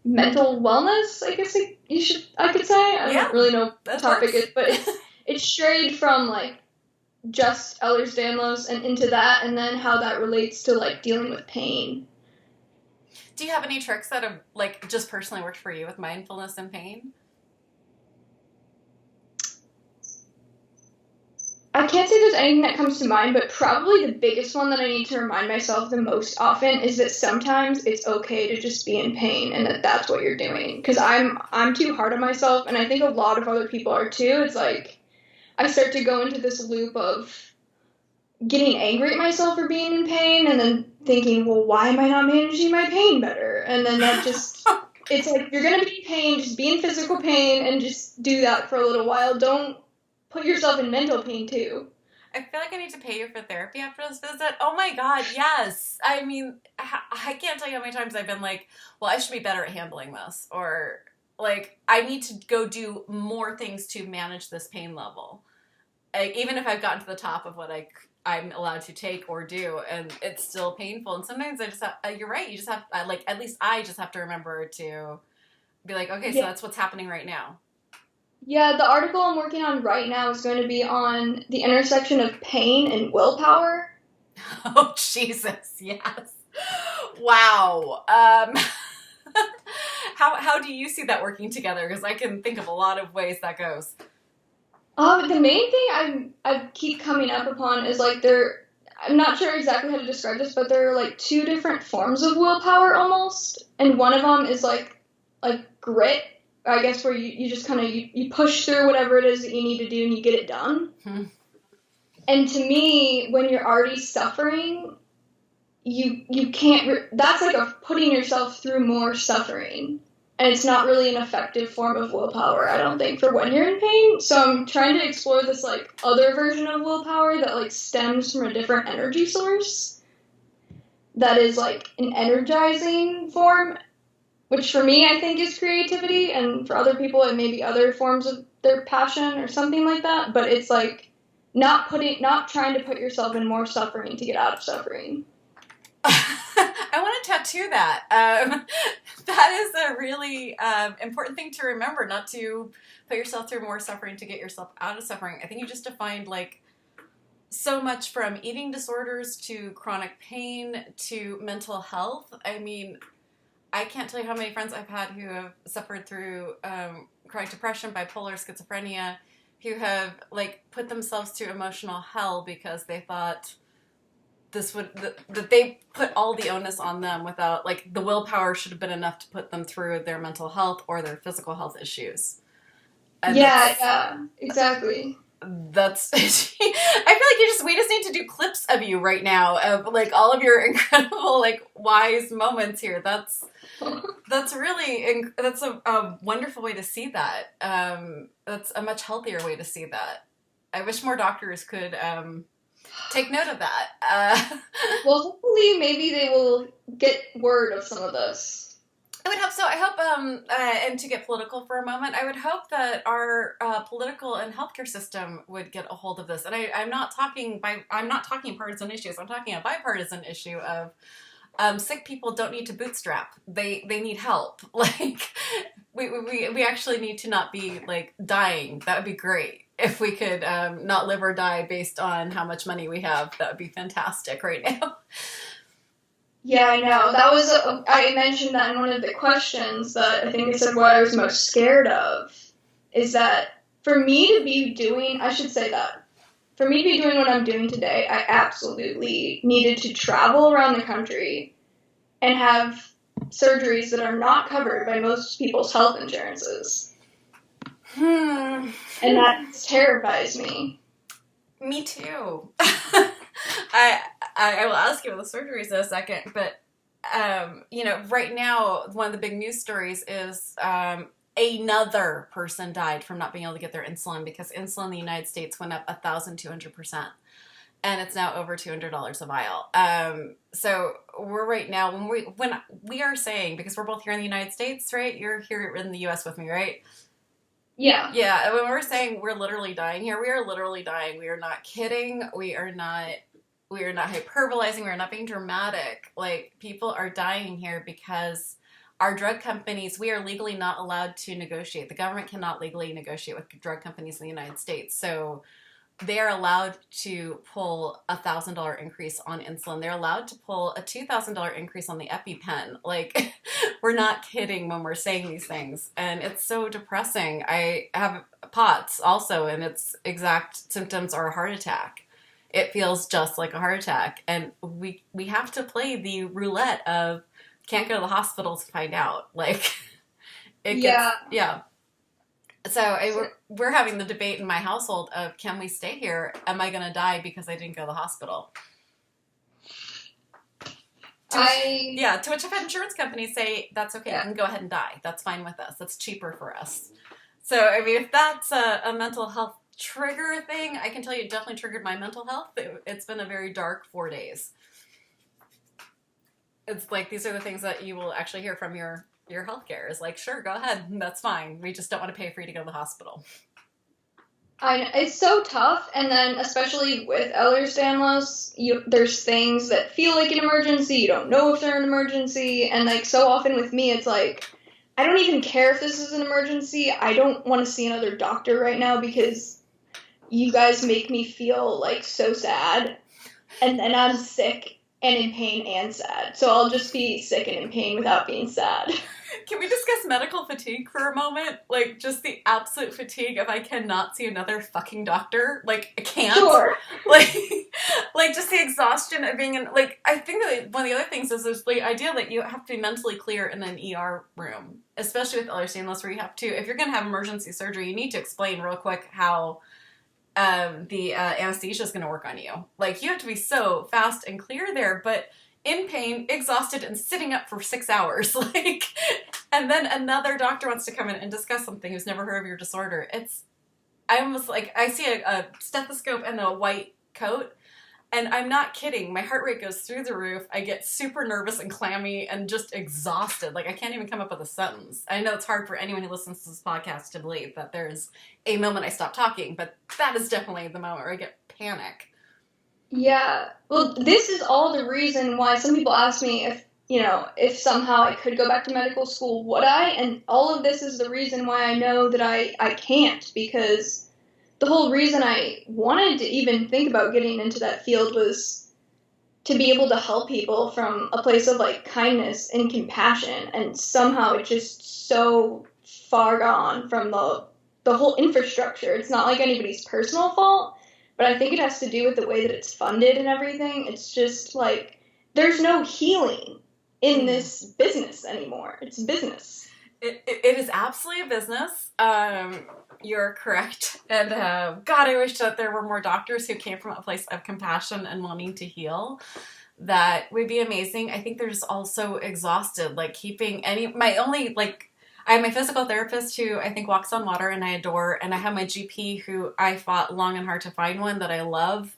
mental wellness, I guess I could say. I don't really know what the topic is, but it's strayed from, like, just Ehlers Danlos and into that, and then how that relates to, like, dealing with pain. Do you have any tricks that have, like, just personally worked for you with mindfulness and pain? I can't say there's anything that comes to mind, but probably the biggest one that I need to remind myself the most often is that sometimes it's okay to just be in pain, and that's what you're doing. Because I'm too hard on myself, and I think a lot of other people are too. It's like I start to go into this loop of getting angry at myself for being in pain, and then thinking, well, why am I not managing my pain better? And then that just, it's like, you're going to be in pain, just be in physical pain, and just do that for a little while. Don't put yourself in mental pain, too. I feel like I need to pay you for therapy after this visit. Oh my God, yes. I mean, I can't tell you how many times I've been like, well, I should be better at handling this. Or, like, I need to go do more things to manage this pain level. Even if I've gotten to the top of what I'm allowed to take or do, and it's still painful. And sometimes I just have, you're right, you just have, like, at least I just have to remember to be like, okay, so that's what's happening right now. Yeah, the article I'm working on right now is going to be on the intersection of pain and willpower. Oh, Jesus, yes. Wow. How do you see that working together? Because I can think of a lot of ways that goes. The main thing I keep coming up upon is, like, I'm not sure exactly how to describe this, but there are, like, two different forms of willpower almost. And one of them is, like grit, I guess, where you just kind of, you push through whatever it is that you need to do and you get it done. And to me, when you're already suffering, you can't, that's like putting yourself through more suffering. And it's not really an effective form of willpower, I don't think, for when you're in pain. So I'm trying to explore this, like, other version of willpower that, like, stems from a different energy source. that is like an energizing form, which for me I think is creativity, and for other people it may be other forms of their passion or something like that. But it's like not trying to put yourself in more suffering to get out of suffering. I want to tattoo that. That is a really important thing to remember, not to put yourself through more suffering to get yourself out of suffering. I think you just defined like so much from eating disorders to chronic pain to mental health. I mean, I can't tell you how many friends I've had who have suffered through chronic depression, bipolar, schizophrenia, who have like put themselves through emotional hell because they thought that they put all the onus on them without, like, the willpower should have been enough to put them through their mental health or their physical health issues. And yeah, exactly. That's I feel like we just need to do clips of you right now of like all of your incredible like wise moments here. That's really that's a wonderful way to see that. That's a much healthier way to see that. I wish more doctors could take note of that. Well, hopefully maybe they will get word of some of this. I would hope so. I hope, and to get political for a moment, I would hope that our political and healthcare system would get a hold of this. And I'm not talking partisan issues. I'm talking a bipartisan issue of sick people don't need to bootstrap. They need help. Like we actually need to not be like dying. That would be great. If we could not live or die based on how much money we have, that would be fantastic right now. Yeah, I know. That was, I mentioned that in one of the questions that I think I said what I was most scared of is that for me to be doing, I should say that, for me to be doing what I'm doing today, I absolutely needed to travel around the country and have surgeries that are not covered by most people's health insurances. And that terrifies me. Me too. I will ask you about the surgeries in a second, but right now one of the big news stories is another person died from not being able to get their insulin because insulin in the United States went up 1,200%, and it's now over $200 a vial. So we're right now when we are saying, because we're both here in the United States, right? You're here in the U.S. with me, right? Yeah. Yeah. When we're saying we're literally dying here, we are literally dying. We are not kidding. We are not hyperbolizing. We're not being dramatic. Like, people are dying here because our drug companies, we are legally not allowed to negotiate. The government cannot legally negotiate with drug companies in the United States. So they are allowed to pull $1,000 increase on insulin. They're allowed to pull a $2,000 increase on the EpiPen. Like, we're not kidding when we're saying these things. And it's so depressing. I have POTS also, and its exact symptoms are a heart attack. It feels just like a heart attack. And we have to play the roulette of can't go to the hospital to find out. Like, yeah. So we're having the debate in my household of, can we stay here? Am I going to die because I didn't go to the hospital? To which I've had insurance companies say, that's okay, you can go ahead and die. That's fine with us. That's cheaper for us. So, I mean, if that's a mental health trigger thing, I can tell you it definitely triggered my mental health. It's been a very dark 4 days. It's like, these are the things that you will actually hear from your healthcare is like, sure, go ahead, that's fine. We just don't want to pay for you to go to the hospital. It's so tough, and then especially with Ehlers Danlos, there's things that feel like an emergency. You don't know if they're an emergency, and like so often with me, it's like I don't even care if this is an emergency. I don't want to see another doctor right now because you guys make me feel like so sad, and then I'm sick and in pain and sad. So I'll just be sick and in pain without being sad. Can we discuss medical fatigue for a moment? Like, just the absolute fatigue of I cannot see another fucking doctor. Like, I can't. Sure. Like just the exhaustion of being in, like, I think that one of the other things is there's the idea that you have to be mentally clear in an ER room, especially with Ehlers Danlos, where you have to, if you're going to have emergency surgery, you need to explain real quick how the anesthesia is going to work on you. Like, you have to be so fast and clear there, but in pain, exhausted, and sitting up for 6 hours. Like, and then another doctor wants to come in and discuss something who's never heard of your disorder. I almost, like, I see a stethoscope and a white coat, And I'm not kidding. My heart rate goes through the roof. I get super nervous and clammy and just exhausted. Like, I can't even come up with a sentence. I know it's hard for anyone who listens to this podcast to believe that there's a moment I stop talking, but that is definitely the moment where I get panic. Yeah. Well, this is all the reason why some people ask me if somehow I could go back to medical school, would I? And all of this is the reason why I know that I can't, because the whole reason I wanted to even think about getting into that field was to be able to help people from a place of like kindness and compassion, and somehow it's just so far gone from the whole infrastructure. It's not like anybody's personal fault, but I think it has to do with the way that it's funded and everything. It's just like there's no healing in this business anymore. It's business. It is absolutely a business. You're correct. And God, I wish that there were more doctors who came from a place of compassion and wanting to heal. That would be amazing. I think they're just also exhausted. Like keeping I have my physical therapist who I think walks on water and I adore. And I have my GP who I fought long and hard to find one that I love.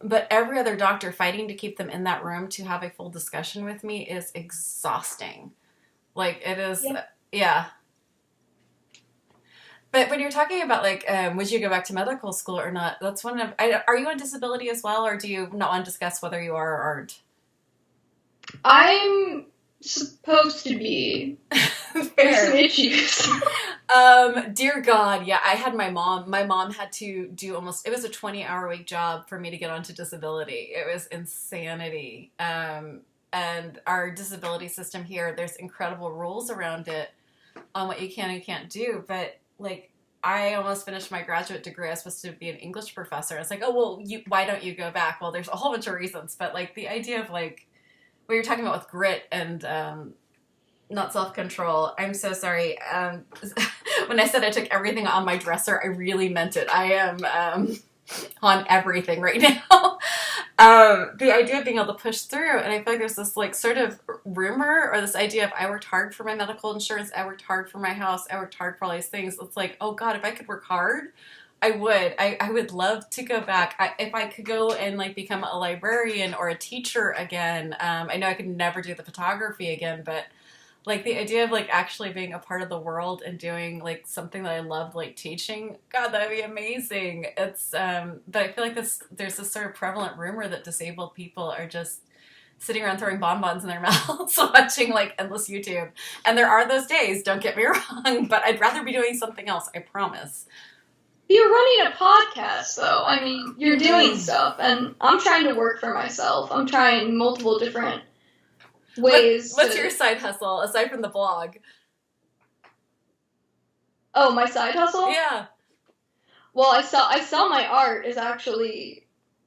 But every other doctor fighting to keep them in that room to have a full discussion with me is exhausting. Like it is, yeah. But when you're talking about like, would you go back to medical school or not? That's one of. Are you on disability as well, or do you not want to discuss whether you are or aren't? I'm supposed to be. There's some issues. Dear God, yeah. I had my mom. My mom had to do it was a 20-hour-week job for me to get onto disability. It was insanity. And our disability system here, there's incredible rules around it on what you can and can't do, but like I almost finished my graduate degree. I was supposed to be an English professor. I was like, oh well, why don't you go back? Well, there's a whole bunch of reasons, but like the idea of like what you're talking about with grit and not self-control. I'm so sorry. When I said I took everything on my dresser, I really meant it. I am on everything right now. The idea of being able to push through, and I feel like there's this like sort of rumor or this idea of I worked hard for my medical insurance, I worked hard for my house, I worked hard for all these things. It's like, oh God, if I could work hard, I would. I would love to go back. If I could go and like become a librarian or a teacher again. I know I could never do the photography again, but like the idea of like actually being a part of the world and doing like something that I loved, like teaching, God, that'd be amazing. It's but I feel like there's this sort of prevalent rumor that disabled people are just sitting around throwing bonbons in their mouths watching like endless YouTube. And there are those days, don't get me wrong, but I'd rather be doing something else, I promise. You're running a podcast though. I mean, you're doing stuff, and I'm trying to work for myself. I'm trying multiple different ways. What's your side hustle aside from the blog? Oh, my side hustle? Yeah. Well, I sell my art is actually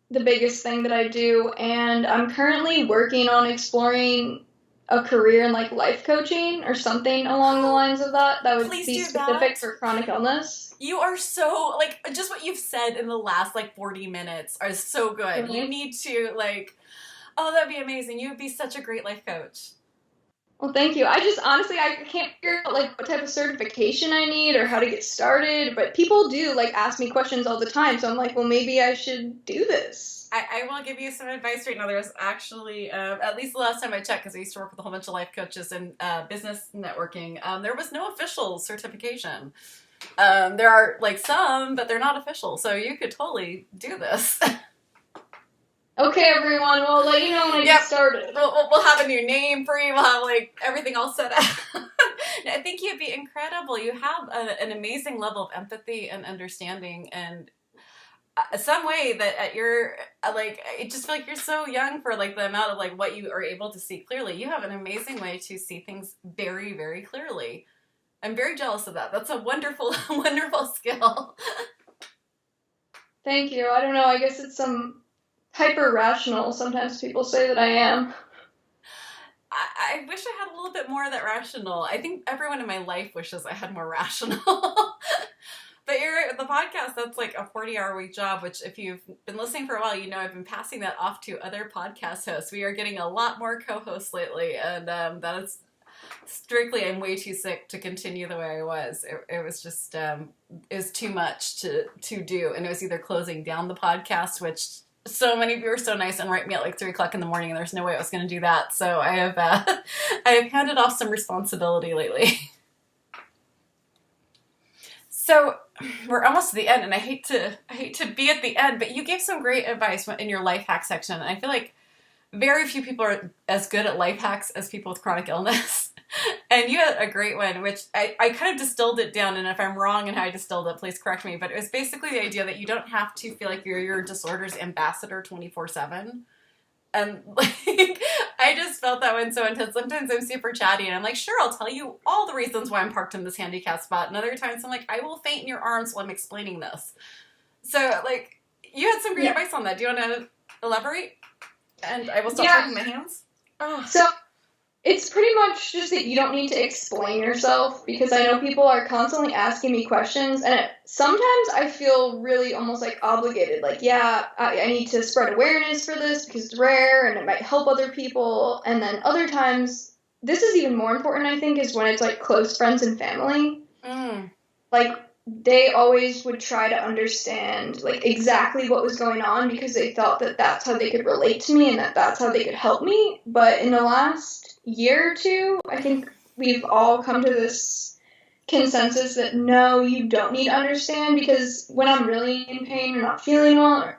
the biggest thing that I do, and I'm currently working on exploring a career in like life coaching or something along the lines of that. That would Please be do specific that. for chronic illness. You are so, like, just what you've said in the last, like, 40 minutes are so good. Mm-hmm. You need to, like, oh, that'd be amazing. You would be such a great life coach. Well, thank you. I just, honestly, I can't figure out, like, what type of certification I need or how to get started, but people do, like, ask me questions all the time, so I'm like, well, maybe I should do this. I will give you some advice right now. There's actually, at least the last time I checked, because I used to work with a whole bunch of life coaches and business networking, there was no official certification. There are, like, some, but they're not official, so you could totally do this. Okay, everyone, we'll let you know when I get started. We'll have a new name for you. We'll have, like, everything all set up. I think you'd be incredible. You have an amazing level of empathy and understanding, and some way that at your, like, I just feel like you're so young for, like, the amount of, like, what you are able to see clearly. You have an amazing way to see things very, very clearly. I'm very jealous of that. That's a wonderful, wonderful skill. Thank you. I don't know. I guess it's some hyper-rational. Sometimes people say that I am. I wish I had a little bit more of that rational. I think everyone in my life wishes I had more rational. But the podcast, that's like a 40-hour-week job, which if you've been listening for a while, you know I've been passing that off to other podcast hosts. We are getting a lot more co-hosts lately, and that is strictly, I'm way too sick to continue the way I was. It was just, it was too much to do, and it was either closing down the podcast, which so many of you are so nice and write me at like 3 o'clock in the morning, and there's no way I was going to do that. So I have I have handed off some responsibility lately. So we're almost to the end, and I hate to be at the end, but you gave some great advice in your life hack section, and I feel like very few people are as good at life hacks as people with chronic illness. And you had a great one, which I kind of distilled it down, and if I'm wrong in how I distilled it, please correct me. But it was basically the idea that you don't have to feel like you're your disorder's ambassador 24/7. And like, I just felt that one so intense. Sometimes I'm super chatty, and I'm like, sure, I'll tell you all the reasons why I'm parked in this handicapped spot. And other times I'm like, I will faint in your arms while I'm explaining this. So like, you had some great advice on that. Do you want to elaborate? And I will stop taking my hands. Oh. So it's pretty much just that you don't need to explain yourself, because I know people are constantly asking me questions, and sometimes I feel really almost like obligated. Like, I need to spread awareness for this because it's rare and it might help other people. And then other times, this is even more important, I think, is when it's like close friends and family. Like, they always would try to understand like exactly what was going on, because they thought that that's how they could relate to me and that that's how they could help me. But in the last year or two, I think we've all come to this consensus that no, you don't need to understand, because when I'm really in pain or not feeling well,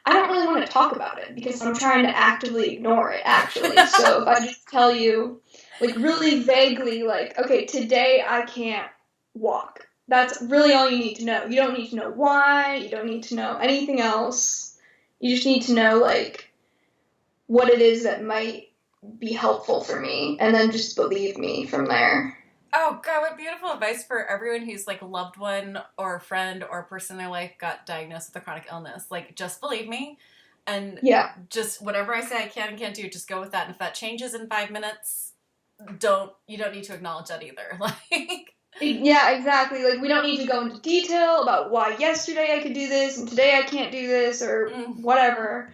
I don't really want to talk about it because I'm trying to actively ignore it, actually. So if I just tell you, like, really vaguely, like, okay, today I can't walk. That's really all you need to know. You don't need to know why. You don't need to know anything else. You just need to know, like, what it is that might be helpful for me, and then just believe me from there. Oh, God, what beautiful advice for everyone who's, like, a loved one or a friend or a person in their life got diagnosed with a chronic illness. Like, just believe me, and just whatever I say I can and can't do, just go with that. And if that changes in 5 minutes, you don't need to acknowledge that either. Like... Yeah, exactly. Like, we don't need to go into detail about why yesterday I could do this and today I can't do this or whatever.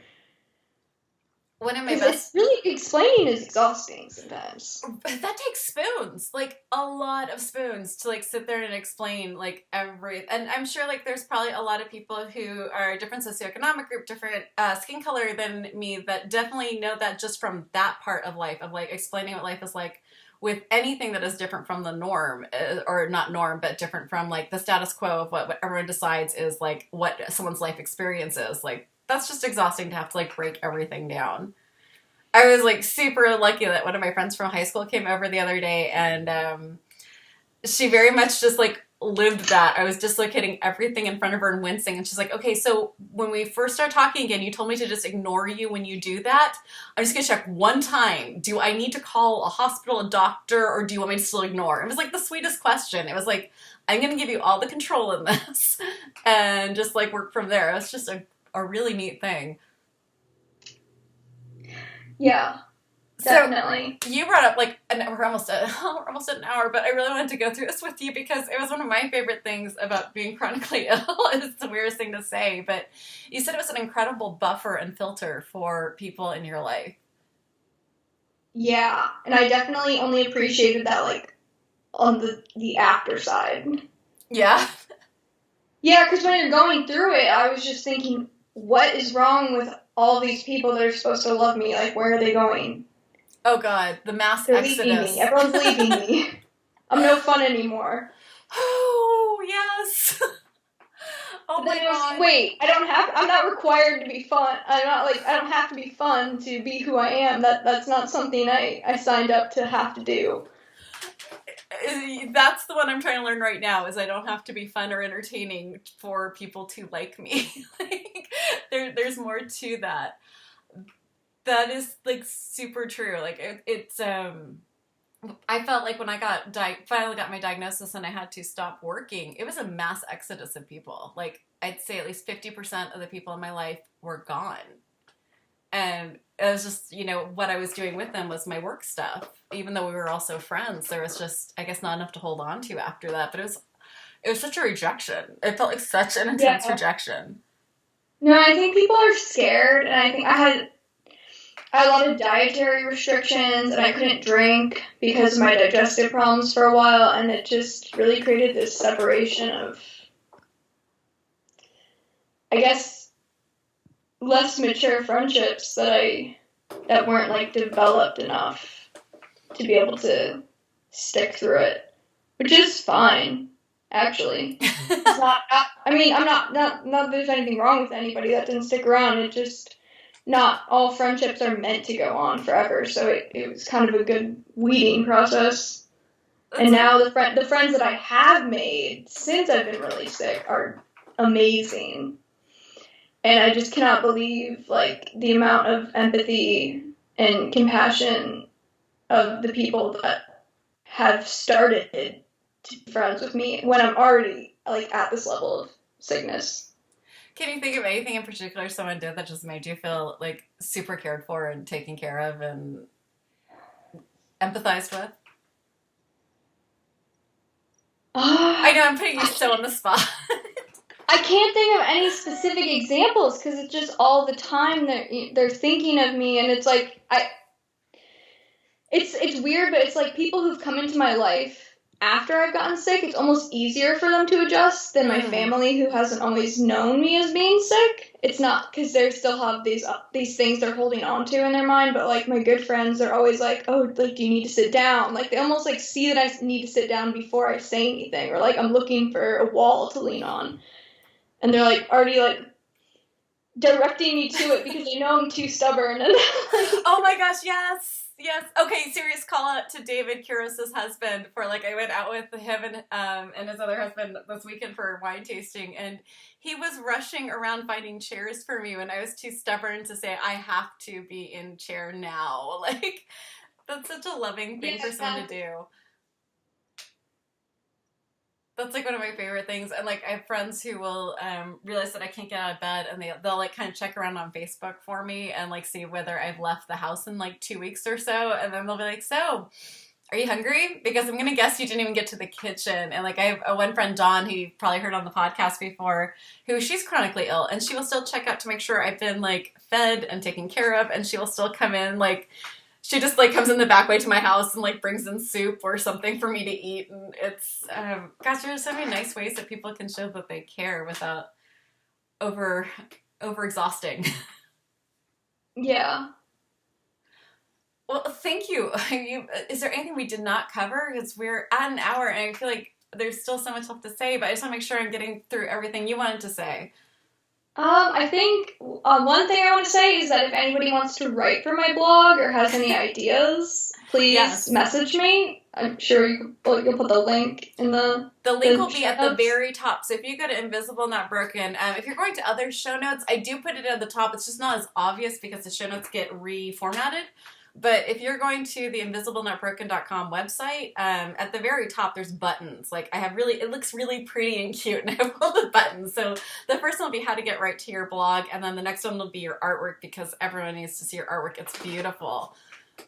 One of my best... It's really, explaining is exhausting sometimes. That takes spoons, like a lot of spoons to like sit there and explain like and I'm sure like there's probably a lot of people who are a different socioeconomic group, different skin color than me, that definitely know that just from that part of life, of like explaining what life is like with anything that is different from the norm, or not norm, but different from like the status quo of what everyone decides is like what someone's life experience is. Like, that's just exhausting to have to like break everything down. I was like super lucky that one of my friends from high school came over the other day, and she very much just like lived that. I was dislocating everything in front of her and wincing, and she's like, okay, so when we first start talking again, you told me to just ignore you when you do that. I'm just gonna check one time. Do I need to call a hospital, a doctor, or do you want me to still ignore? It was like the sweetest question. It was like, I'm gonna give you all the control in this and just like work from there. It was just a really neat thing. Yeah, definitely. So you brought up like we're almost at an hour, but I really wanted to go through this with you because it was one of my favorite things about being chronically ill. It's the weirdest thing to say, but you said it was an incredible buffer and filter for people in your life. Yeah, and I definitely only appreciated that like on the after side. Yeah. Yeah, because when you're going through it, I was just thinking, what is wrong with all these people that are supposed to love me? Like, where are they going? Oh, God. The mass They're exodus. leaving me. Everyone's leaving me. I'm no fun anymore. Oh, yes. Oh, my God. Wait, I'm not required to be fun. I don't have to be fun to be who I am. That's not something I signed up to have to do. That's the one I'm trying to learn right now, is I don't have to be fun or entertaining for people to like me. Like, there's more to that. That is like super true. Like it's I felt like when I finally got my diagnosis and I had to stop working, it was a mass exodus of people. Like, I'd say at least 50% of the people in my life were gone. And it was just, what I was doing with them was my work stuff. Even though we were also friends, there was just, I guess, not enough to hold on to after that. But it was such a rejection. It felt like such an intense rejection. No, I think people are scared, and I think I had a lot of dietary restrictions, and I couldn't drink because of my digestive problems for a while, and it just really created this separation of, I guess, less mature friendships that weren't like developed enough to be able to stick through it, which is fine, actually. It's not. I mean, I'm not that there's anything wrong with anybody that didn't stick around. It just not all friendships are meant to go on forever. So it was kind of a good weeding process. And now the friends that I have made since I've been really sick are amazing. And I just cannot believe, like, the amount of empathy and compassion of the people that have started to be friends with me when I'm already, like, at this level of sickness. Can you think of anything in particular someone did that just made you feel, like, super cared for and taken care of and empathized with? I know, I'm putting you so on the spot. I can't think of any specific examples because it's just all the time they're thinking of me, and it's like it's weird, but it's like people who've come into my life after I've gotten sick. It's almost easier for them to adjust than my family who hasn't always known me as being sick. It's not because they still have these things they're holding on to in their mind, but like my good friends, they're always like, oh, like, do you need to sit down? Like they almost like see that I need to sit down before I say anything, or like I'm looking for a wall to lean on. And they're, like, already, like, directing me to it because they know I'm too stubborn. And oh, my gosh, yes. Yes. Okay, serious call out to David Kuros' husband for, like, I went out with him and his other husband this weekend for wine tasting, and he was rushing around finding chairs for me when I was too stubborn to say, I have to be in chair now. Like, that's such a loving thing for someone to do. That's, like, one of my favorite things. And, like, I have friends who will realize that I can't get out of bed, and they'll like, kind of check around on Facebook for me and, like, see whether I've left the house in, like, 2 weeks or so. And then they'll be like, so, are you hungry? Because I'm going to guess you didn't even get to the kitchen. And, like, I have one friend, Dawn, who you've probably heard on the podcast before, who she's chronically ill. And she will still check out to make sure I've been, like, fed and taken care of. And she will still come in, like... She just, like, comes in the back way to my house and, like, brings in soup or something for me to eat. And it's, gosh, there's so many nice ways that people can show that they care without over-exhausting. Yeah. Well, thank you. Is there anything we did not cover? Because we're at an hour, and I feel like there's still so much left to say, but I just want to make sure I'm getting through everything you wanted to say. I think one thing I want to say is that if anybody wants to write for my blog or has any ideas, please message me. I'm sure you'll put the link in the link will be at the very top. So if you go to Invisible Not Broken, if you're going to other show notes, I do put it at the top. It's just not as obvious because the show notes get reformatted. But if you're going to the invisiblenotbroken.com website, at the very top there's buttons. Like it looks really pretty and cute, and I have all the buttons. So the first one will be how to get right to your blog, and then the next one will be your artwork because everyone needs to see your artwork. It's beautiful.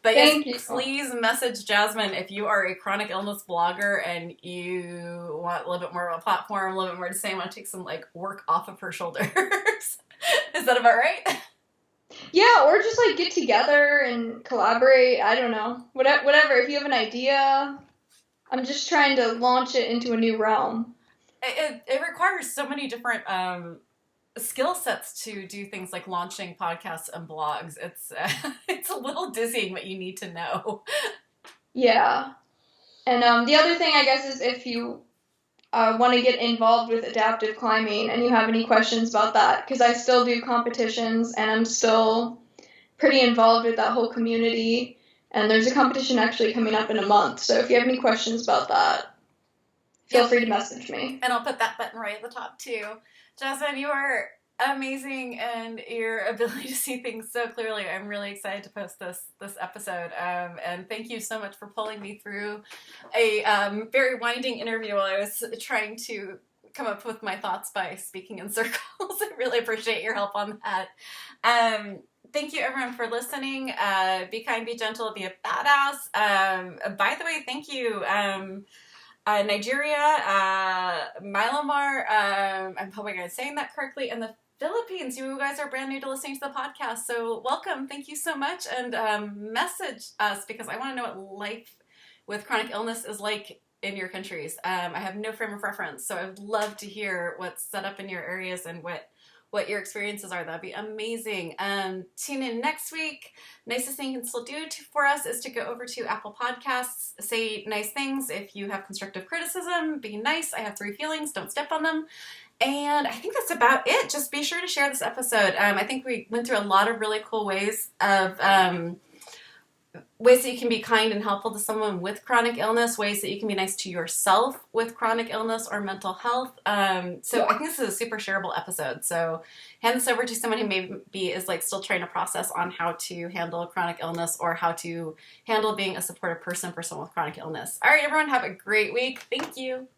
But yes, please message Jasmine if you are a chronic illness blogger and you want a little bit more of a platform, a little bit more to say, want to take some like work off of her shoulders. Is that about right? Yeah, or just, like, get together and collaborate. I don't know. Whatever. If you have an idea, I'm just trying to launch it into a new realm. It requires so many different skill sets to do things like launching podcasts and blogs. It's a little dizzying what you need to know. Yeah. And the other thing, I guess, is if you... want to get involved with adaptive climbing and you have any questions about that, because I still do competitions and I'm still pretty involved with that whole community, and there's a competition actually coming up in a month, so if you have any questions about that, feel free to message me. And I'll put that button right at the top too. Jasmine, you are amazing, and your ability to see things so clearly. I'm really excited to post this episode, and thank you so much for pulling me through a very winding interview while I was trying to come up with my thoughts by speaking in circles. I really appreciate your help on that. Thank you everyone for listening. Be kind, be gentle, be a badass. By the way, thank you Nigeria, Myanmar, I'm hoping I'm saying that correctly, and the Philippines. You guys are brand new to listening to the podcast, so welcome. Thank you so much, and message us because I want to know what life with chronic illness is like in your countries. I have no frame of reference, so I would love to hear what's set up in your areas and what what your experiences are. That'd be amazing. Tune in next week. Nicest thing you can still do for us is to go over to Apple Podcasts, say nice things. If you have constructive criticism, be nice. I have 3 feelings. Don't step on them. And I think that's about it. Just be sure to share this episode. I think we went through a lot of really cool ways ways that you can be kind and helpful to someone with chronic illness, ways that you can be nice to yourself with chronic illness or mental health. So I think this is a super shareable episode. So hand this over to someone who maybe is like still trying to process on how to handle chronic illness or how to handle being a supportive person for someone with chronic illness. All right, everyone, have a great week. Thank you.